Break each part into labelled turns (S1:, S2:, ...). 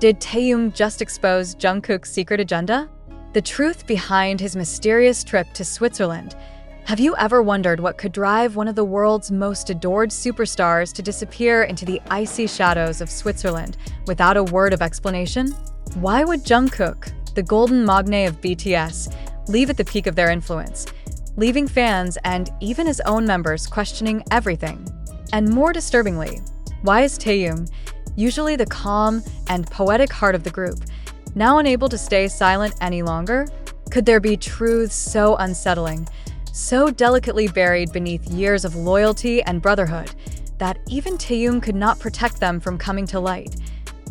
S1: Did Taehyung just expose Jungkook's secret agenda? The truth behind his mysterious trip to Switzerland. Have you ever wondered what could drive one of the world's most adored superstars to disappear into the icy shadows of Switzerland without a word of explanation? Why would Jungkook, the golden magne of BTS, leave at the peak of their influence, leaving fans and even his own members questioning everything? And more disturbingly, why is Taehyung, usually the calm and poetic heart of the group, now unable to stay silent any longer? Could there be truths so unsettling, so delicately buried beneath years of loyalty and brotherhood, that even Taehyung could not protect them from coming to light?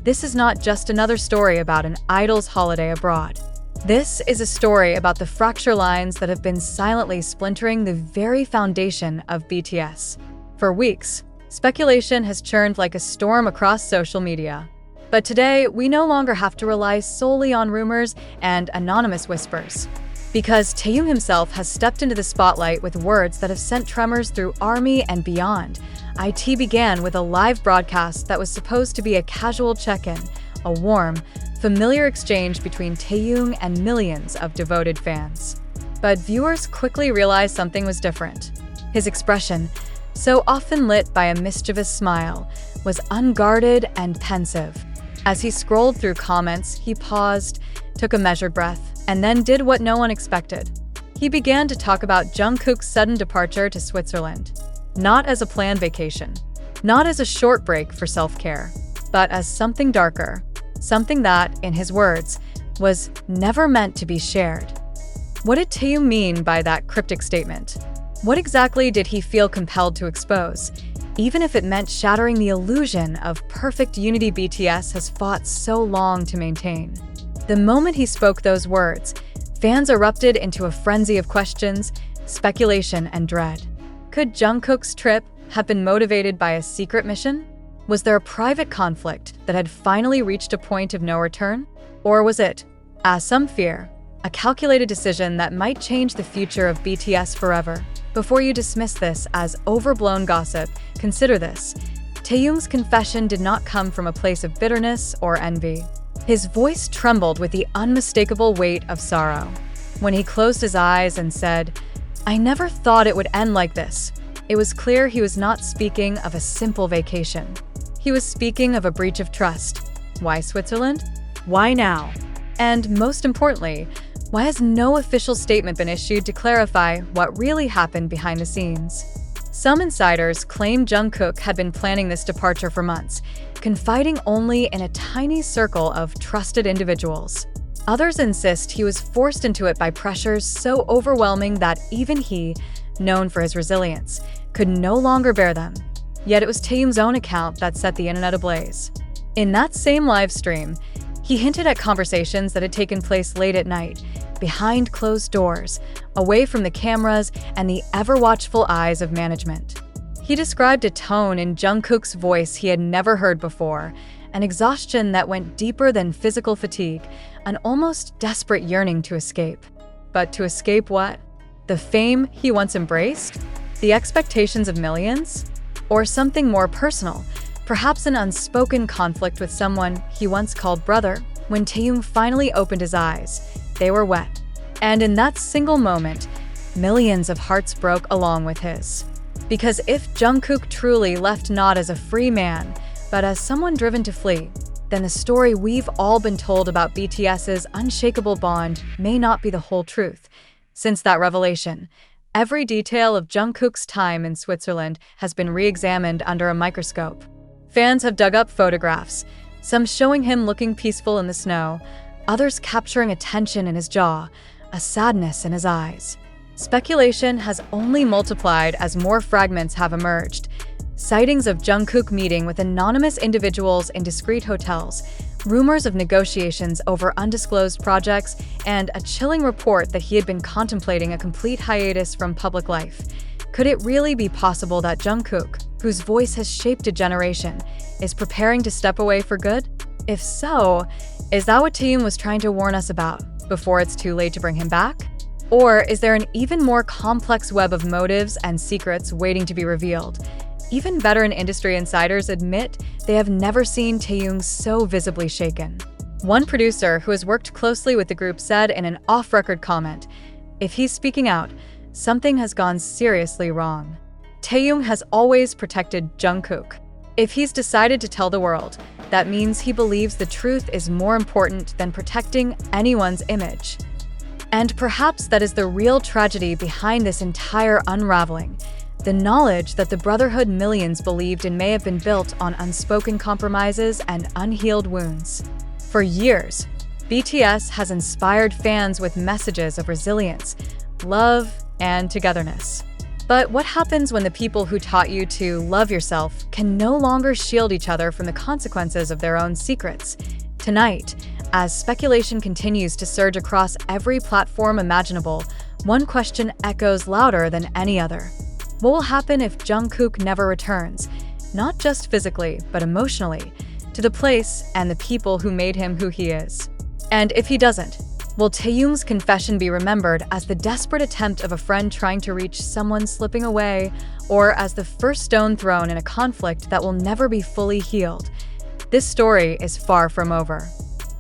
S1: This is not just another story about an idol's holiday abroad. This is a story about the fracture lines that have been silently splintering the very foundation of BTS. For weeks, speculation has churned like a storm across social media. But today, we no longer have to rely solely on rumors and anonymous whispers. Because Taehyung himself has stepped into the spotlight with words that have sent tremors through ARMY and beyond. IT began with a live broadcast that was supposed to be a casual check-in, a warm, familiar exchange between Taehyung and millions of devoted fans. But viewers quickly realized something was different. His expression, so often lit by a mischievous smile, was unguarded and pensive. As he scrolled through comments, he paused, took a measured breath, and then did what no one expected. He began to talk about Jungkook's sudden departure to Switzerland, not as a planned vacation, not as a short break for self-care, but as something darker, something that, in his words, was never meant to be shared. What did Taehyung mean by that cryptic statement? What exactly did he feel compelled to expose, even if it meant shattering the illusion of perfect unity BTS has fought so long to maintain? The moment he spoke those words, fans erupted into a frenzy of questions, speculation, and dread. Could Jungkook's trip have been motivated by a secret mission? Was there a private conflict that had finally reached a point of no return? Or was it, as some fear, a calculated decision that might change the future of BTS forever? Before you dismiss this as overblown gossip, consider this. Taehyung's confession did not come from a place of bitterness or envy. His voice trembled with the unmistakable weight of sorrow. When he closed his eyes and said, "I never thought it would end like this," it was clear he was not speaking of a simple vacation. He was speaking of a breach of trust. Why Switzerland? Why now? And most importantly, why has no official statement been issued to clarify what really happened behind the scenes? Some insiders claim Jungkook had been planning this departure for months, confiding only in a tiny circle of trusted individuals. Others insist he was forced into it by pressures so overwhelming that even he, known for his resilience, could no longer bear them. Yet it was Taehyung's own account that set the internet ablaze. In that same live stream, he hinted at conversations that had taken place late at night, behind closed doors, away from the cameras and the ever-watchful eyes of management. He described a tone in Jungkook's voice he had never heard before, an exhaustion that went deeper than physical fatigue, an almost desperate yearning to escape. But to escape what? The fame he once embraced? The expectations of millions? Or something more personal, perhaps an unspoken conflict with someone he once called brother? When Taehyung finally opened his eyes, they were wet. And in that single moment, millions of hearts broke along with his. Because if Jungkook truly left not as a free man, but as someone driven to flee, then the story we've all been told about BTS's unshakable bond may not be the whole truth. Since that revelation, every detail of Jungkook's time in Switzerland has been re-examined under a microscope. Fans have dug up photographs, some showing him looking peaceful in the snow, others capturing a tension in his jaw, a sadness in his eyes. Speculation has only multiplied as more fragments have emerged. Sightings of Jungkook meeting with anonymous individuals in discreet hotels, rumors of negotiations over undisclosed projects, and a chilling report that he had been contemplating a complete hiatus from public life. Could it really be possible that Jungkook, whose voice has shaped a generation, is preparing to step away for good? If so, is that what Taehyung was trying to warn us about, before it's too late to bring him back? Or is there an even more complex web of motives and secrets waiting to be revealed? Even veteran industry insiders admit they have never seen Taehyung so visibly shaken. One producer who has worked closely with the group said in an off-record comment, "If he's speaking out, something has gone seriously wrong." Taehyung has always protected Jungkook. If he's decided to tell the world, that means he believes the truth is more important than protecting anyone's image. And perhaps that is the real tragedy behind this entire unraveling. The knowledge that the brotherhood millions believed in may have been built on unspoken compromises and unhealed wounds. For years, BTS has inspired fans with messages of resilience, love, and togetherness. But what happens when the people who taught you to love yourself can no longer shield each other from the consequences of their own secrets? Tonight, as speculation continues to surge across every platform imaginable, one question echoes louder than any other. What will happen if Jungkook never returns, not just physically, but emotionally, to the place and the people who made him who he is? And if he doesn't, will Taehyung's confession be remembered as the desperate attempt of a friend trying to reach someone slipping away, or as the first stone thrown in a conflict that will never be fully healed? This story is far from over.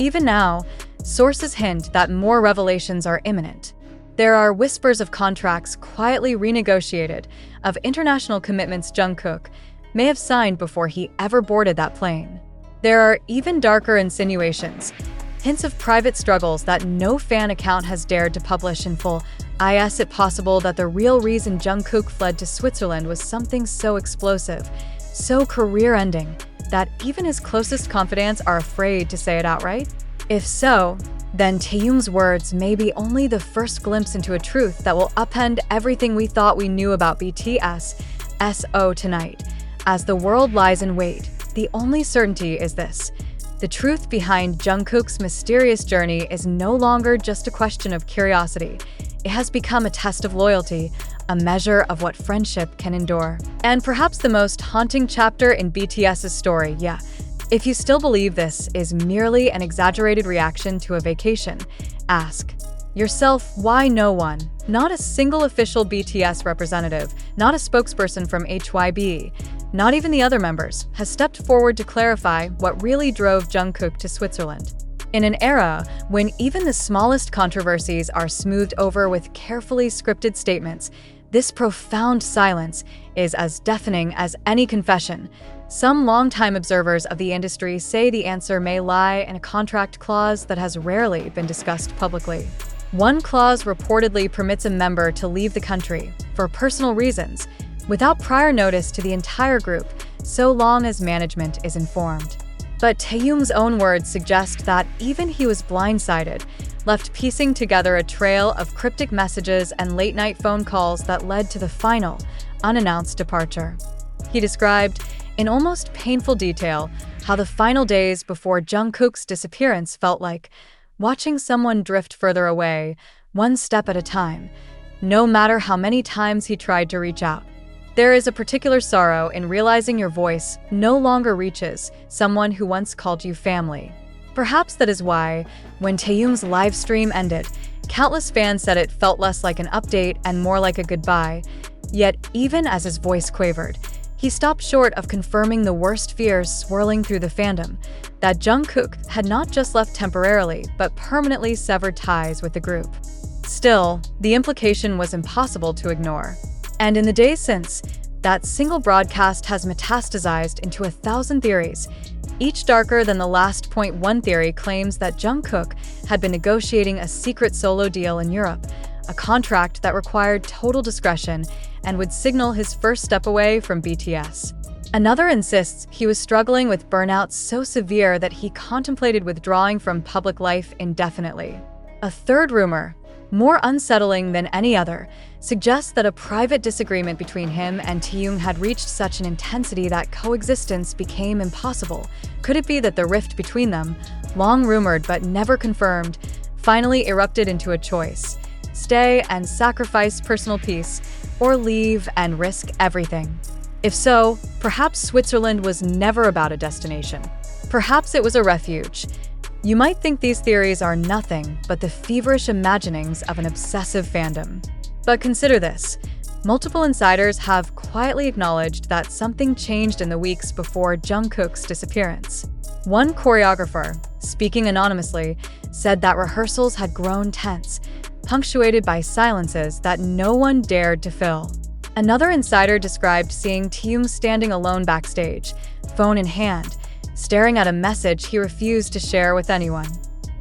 S1: Even now, sources hint that more revelations are imminent. There are whispers of contracts quietly renegotiated, of international commitments Jungkook may have signed before he ever boarded that plane. There are even darker insinuations, hints of private struggles that no fan account has dared to publish in full. Is it possible that the real reason Jungkook fled to Switzerland was something so explosive, so career-ending, that even his closest confidants are afraid to say it outright? If so, then Taehyung's words may be only the first glimpse into a truth that will upend everything we thought we knew about BTS tonight. As the world lies in wait, the only certainty is this: the truth behind Jungkook's mysterious journey is no longer just a question of curiosity. It has become a test of loyalty, a measure of what friendship can endure. And perhaps the most haunting chapter in BTS's story, if you still believe this is merely an exaggerated reaction to a vacation, ask yourself why no one, not a single official BTS representative, not a spokesperson from HYB, not even the other members, has stepped forward to clarify what really drove Jungkook to Switzerland. In an era when even the smallest controversies are smoothed over with carefully scripted statements, this profound silence is as deafening as any confession. Some longtime observers of the industry say the answer may lie in a contract clause that has rarely been discussed publicly. One clause reportedly permits a member to leave the country, for personal reasons, without prior notice to the entire group, so long as management is informed. But Taehyung's own words suggest that even he was blindsided, left piecing together a trail of cryptic messages and late-night phone calls that led to the final, unannounced departure. He described, in almost painful detail, how the final days before Jungkook's disappearance felt like watching someone drift further away, one step at a time, no matter how many times he tried to reach out. There is a particular sorrow in realizing your voice no longer reaches someone who once called you family. Perhaps that is why, when Taehyung's live stream ended, countless fans said it felt less like an update and more like a goodbye. Yet, even as his voice quavered, he stopped short of confirming the worst fears swirling through the fandom, that Jungkook had not just left temporarily, but permanently severed ties with the group. Still, the implication was impossible to ignore. And in the days since, that single broadcast has metastasized into 1,000 theories, each darker than the last. One theory claims that Jungkook had been negotiating a secret solo deal in Europe, a contract that required total discretion and would signal his first step away from BTS. Another insists he was struggling with burnout so severe that he contemplated withdrawing from public life indefinitely. A third rumor, more unsettling than any other, suggests that a private disagreement between him and Taehyung had reached such an intensity that coexistence became impossible. Could it be that the rift between them, long rumored but never confirmed, finally erupted into a choice: stay and sacrifice personal peace, or leave and risk everything? If so, perhaps Switzerland was never about a destination. Perhaps it was a refuge. You might think these theories are nothing but the feverish imaginings of an obsessive fandom. But consider this: Multiple insiders have quietly acknowledged that something changed in the weeks before Jungkook's disappearance. One choreographer, speaking anonymously, said that rehearsals had grown tense, punctuated by silences that no one dared to fill. Another insider described seeing Taehyung standing alone backstage, phone in hand, staring at a message he refused to share with anyone.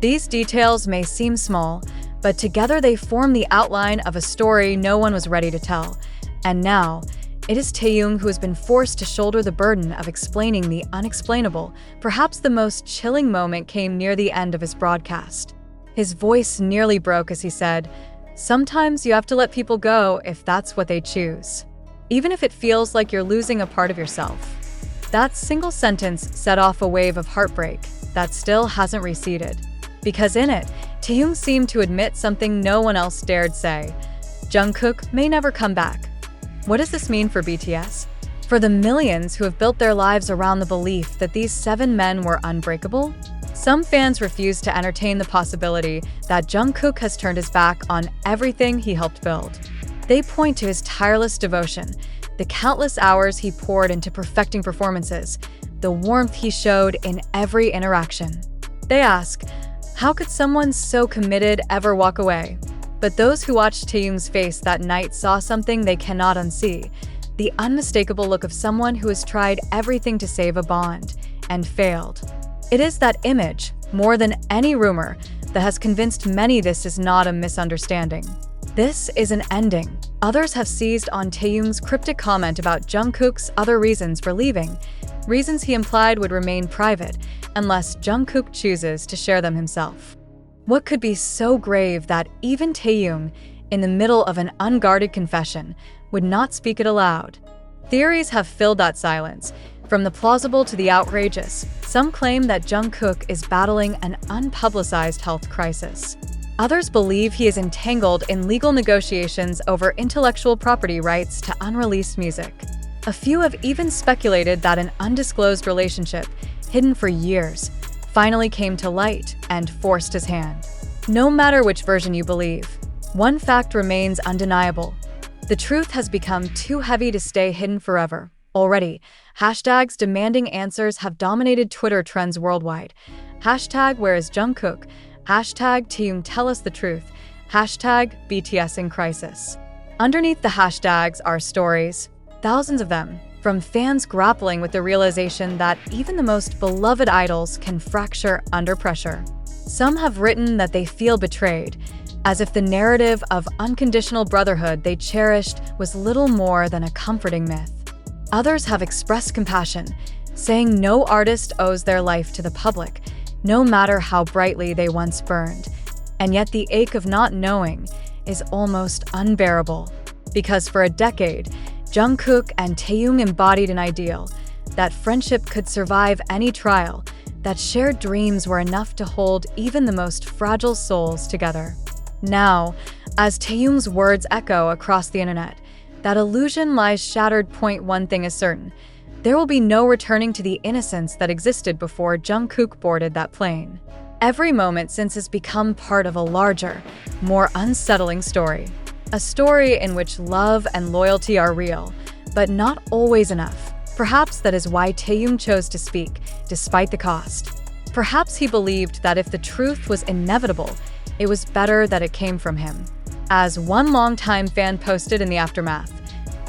S1: These details may seem small, but together they form the outline of a story no one was ready to tell. And now, it is Taehyung who has been forced to shoulder the burden of explaining the unexplainable. Perhaps the most chilling moment came near the end of his broadcast. His voice nearly broke as he said, "Sometimes you have to let people go if that's what they choose, even if it feels like you're losing a part of yourself." That single sentence set off a wave of heartbreak that still hasn't receded. Because in it, Taehyung seemed to admit something no one else dared say. Jungkook may never come back. What does this mean for BTS? For the millions who have built their lives around the belief that these 7 men were unbreakable? Some fans refuse to entertain the possibility that Jungkook has turned his back on everything he helped build. They point to his tireless devotion, the countless hours he poured into perfecting performances, the warmth he showed in every interaction. They ask, how could someone so committed ever walk away? But those who watched Taehyung's face that night saw something they cannot unsee, the unmistakable look of someone who has tried everything to save a bond and failed. It is that image, more than any rumor, that has convinced many this is not a misunderstanding. This is an ending. Others have seized on Taehyung's cryptic comment about Jungkook's other reasons for leaving, reasons he implied would remain private unless Jungkook chooses to share them himself. What could be so grave that even Taehyung, in the middle of an unguarded confession, would not speak it aloud? Theories have filled that silence, from the plausible to the outrageous. Some claim that Jungkook is battling an unpublicized health crisis. Others believe he is entangled in legal negotiations over intellectual property rights to unreleased music. A few have even speculated that an undisclosed relationship, hidden for years, finally came to light and forced his hand. No matter which version you believe, one fact remains undeniable. The truth has become too heavy to stay hidden forever. Already, hashtags demanding answers have dominated Twitter trends worldwide. Hashtag where is Jungkook? Hashtag Taehyung tell us the truth. Hashtag BTS in crisis. Underneath the hashtags are stories, thousands of them, from fans grappling with the realization that even the most beloved idols can fracture under pressure. Some have written that they feel betrayed, as if the narrative of unconditional brotherhood they cherished was little more than a comforting myth. Others have expressed compassion, saying no artist owes their life to the public, no matter how brightly they once burned. And yet the ache of not knowing is almost unbearable, because for a decade, Jungkook and Taehyung embodied an ideal, that friendship could survive any trial, that shared dreams were enough to hold even the most fragile souls together. Now, as Taehyung's words echo across the internet, that illusion lies shattered. One thing is certain, there will be no returning to the innocence that existed before Jungkook boarded that plane. Every moment since has become part of a larger, more unsettling story. A story in which love and loyalty are real, but not always enough. Perhaps that is why Taehyung chose to speak, despite the cost. Perhaps he believed that if the truth was inevitable, it was better that it came from him. As one longtime fan posted in the aftermath,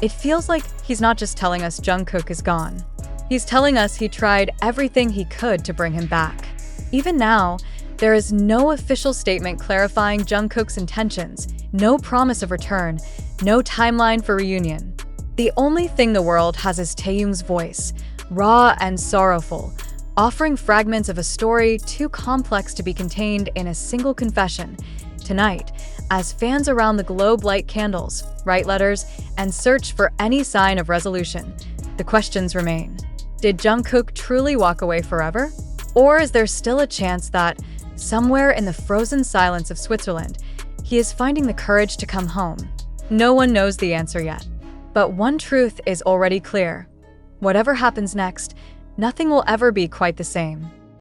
S1: it feels like he's not just telling us Jungkook is gone. He's telling us he tried everything he could to bring him back. Even now, there is no official statement clarifying Jungkook's intentions, no promise of return, no timeline for reunion. The only thing the world has is Taehyung's voice, raw and sorrowful, offering fragments of a story too complex to be contained in a single confession. Tonight, as fans around the globe light candles, write letters, and search for any sign of resolution, the questions remain. Did Jungkook truly walk away forever? Or is there still a chance that, somewhere in the frozen silence of Switzerland, he is finding the courage to come home? No one knows the answer yet. But one truth is already clear. Whatever happens next, nothing will ever be quite the same.